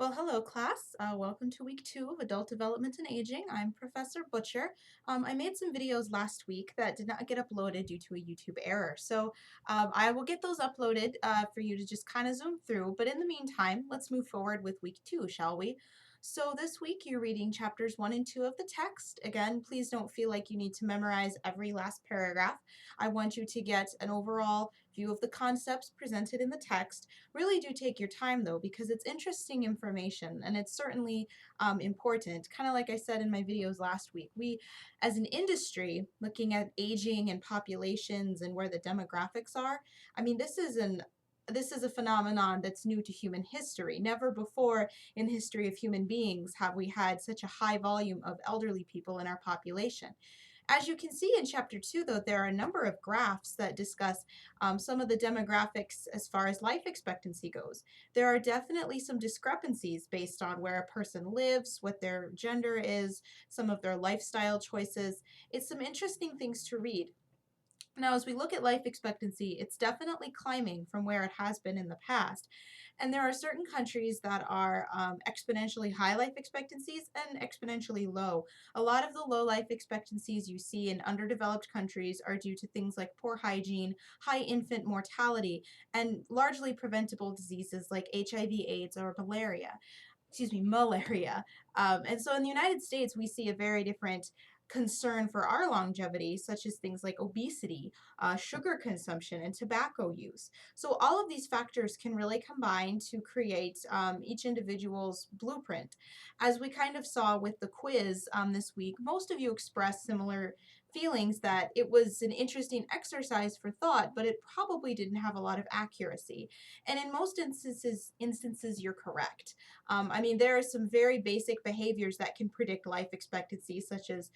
Well, hello, class. Welcome to week 2 of Adult Development and Aging. I'm Professor Butcher. I made some videos last week that did not get uploaded due to a YouTube error. So I will get those uploaded for you to just kind of zoom through. But in the meantime, let's move forward with week 2, shall we? So this week you're reading chapters 1 and 2 of the text. Again, please don't feel like you need to memorize every last paragraph. I want you to get an overall view of the concepts presented in the text. Really do take your time though, because it's interesting information and it's certainly important. Kind of like I said in my videos last week, we as an industry looking at aging and populations and where the demographics are, I mean, this is a phenomenon that's new to human history. Never before in the history of human beings have we had such a high volume of elderly people in our population. As you can see in chapter 2, though, there are a number of graphs that discuss some of the demographics as far as life expectancy goes. There are definitely some discrepancies based on where a person lives, what their gender is, some of their lifestyle choices. It's some interesting things to read. Now, as we look at life expectancy, it's definitely climbing from where it has been in the past. And there are certain countries that are exponentially high life expectancies and exponentially low. A lot of the low life expectancies you see in underdeveloped countries are due to things like poor hygiene, high infant mortality, and largely preventable diseases like HIV/AIDS or malaria. And so in the United States, we see a very different concern for our longevity, such as things like obesity, sugar consumption, and tobacco use. So all of these factors can really combine to create each individual's blueprint. As we kind of saw with the quiz this week, most of you expressed similar feelings that it was an interesting exercise for thought, but it probably didn't have a lot of accuracy. And in most instances you're correct. I mean, there are some very basic behaviors that can predict life expectancy, such as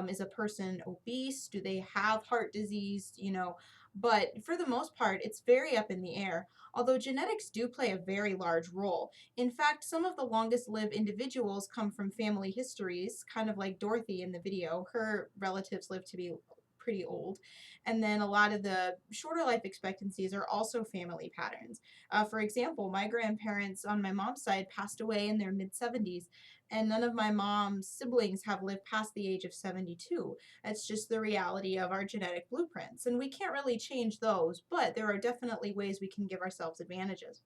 is a person obese? Do they have heart disease? But for the most part, it's very up in the air, although genetics do play a very large role. In fact, some of the longest lived individuals come from family histories, kind of like Dorothy in the video. Her relatives live to be pretty old. And then a lot of the shorter life expectancies are also family patterns. For example, my grandparents on my mom's side passed away in their mid 70s, and none of my mom's siblings have lived past the age of 72. It's just the reality of our genetic blueprints, and we can't really change those, but there are definitely ways we can give ourselves advantages.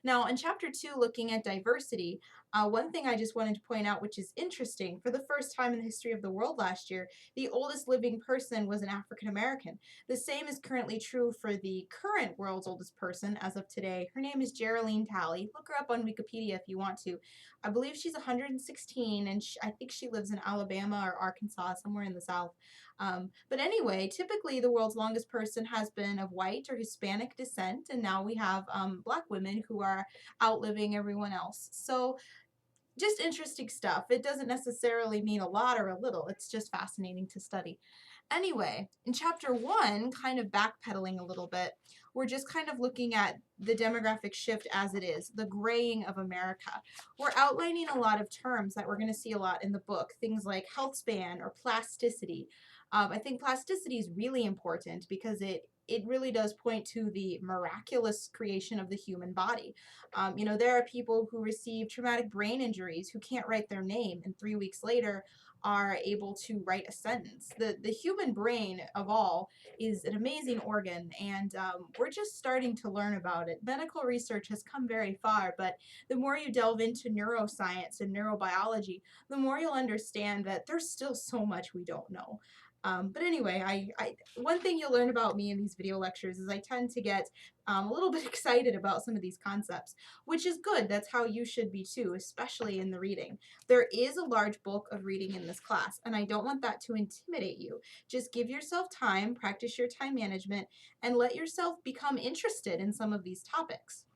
Now, in chapter 2, looking at diversity, one thing I just wanted to point out, which is interesting, for the first time in the history of the world last year, the oldest living person was an African American. The same is currently true for the current world's oldest person as of today. Her name is Geraldine Talley. Look her up on Wikipedia if you want to. I believe she's 116, and I think she lives in Alabama or Arkansas, somewhere in the South. But anyway, typically the world's longest person has been of white or Hispanic descent, and now we have Black women who are outliving everyone else. So just interesting stuff. It doesn't necessarily mean a lot or a little. It's just fascinating to study. Anyway, in chapter 1, kind of backpedaling a little bit, we're just kind of looking at the demographic shift as it is, the graying of America. We're outlining a lot of terms that we're going to see a lot in the book, things like health span or plasticity. I think plasticity is really important because it really does point to the miraculous creation of the human body. There are people who receive traumatic brain injuries who can't write their name, and 3 weeks later are able to write a sentence. The human brain of all is an amazing organ, and we're just starting to learn about it. Medical research has come very far, but the more you delve into neuroscience and neurobiology, the more you'll understand that there's still so much we don't know. But anyway, one thing you'll learn about me in these video lectures is I tend to get a little bit excited about some of these concepts, which is good. That's how you should be too, especially in the reading. There is a large bulk of reading in this class, and I don't want that to intimidate you. Just give yourself time, practice your time management, and let yourself become interested in some of these topics.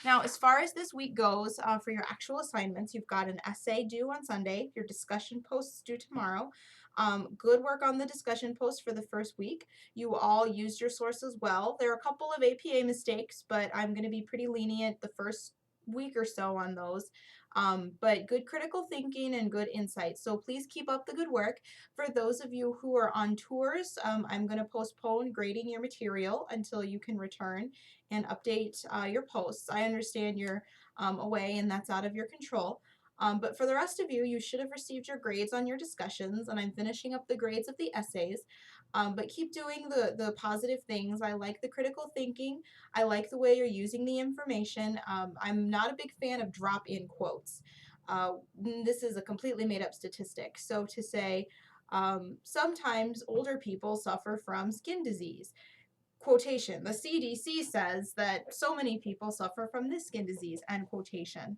Now, as far as this week goes, for your actual assignments, you've got an essay due on Sunday, your discussion posts due tomorrow. Good work on the discussion post for the first week. You all used your sources well. There are a couple of APA mistakes, but I'm going to be pretty lenient the first week or so on those. But good critical thinking and good insight. So please keep up the good work. For those of you who are on tours, I'm going to postpone grading your material until you can return and update your posts. I understand you're away and that's out of your control. But for the rest of you, you should have received your grades on your discussions, and I'm finishing up the grades of the essays. But keep doing the positive things. I like the critical thinking. I like the way you're using the information. I'm not a big fan of drop in quotes. This is a completely made up statistic. So to say, sometimes older people suffer from skin disease. Quotation, the CDC says that so many people suffer from this skin disease, end quotation.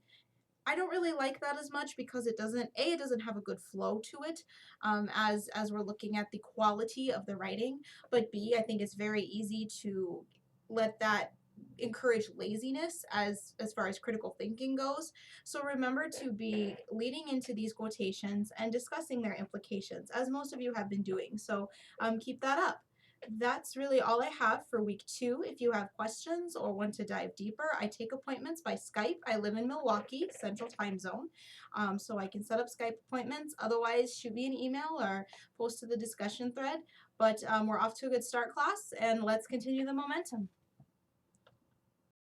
I don't really like that as much because it doesn't have a good flow to it, as we're looking at the quality of the writing. But B, I think it's very easy to let that encourage laziness as far as critical thinking goes. So remember to be leading into these quotations and discussing their implications, as most of you have been doing. So keep that up. That's really all I have for week 2. If you have questions or want to dive deeper, I take appointments by Skype. I live in Milwaukee, Central Time Zone, so I can set up Skype appointments. Otherwise, shoot me an email or post to the discussion thread. But we're off to a good start, class, and let's continue the momentum.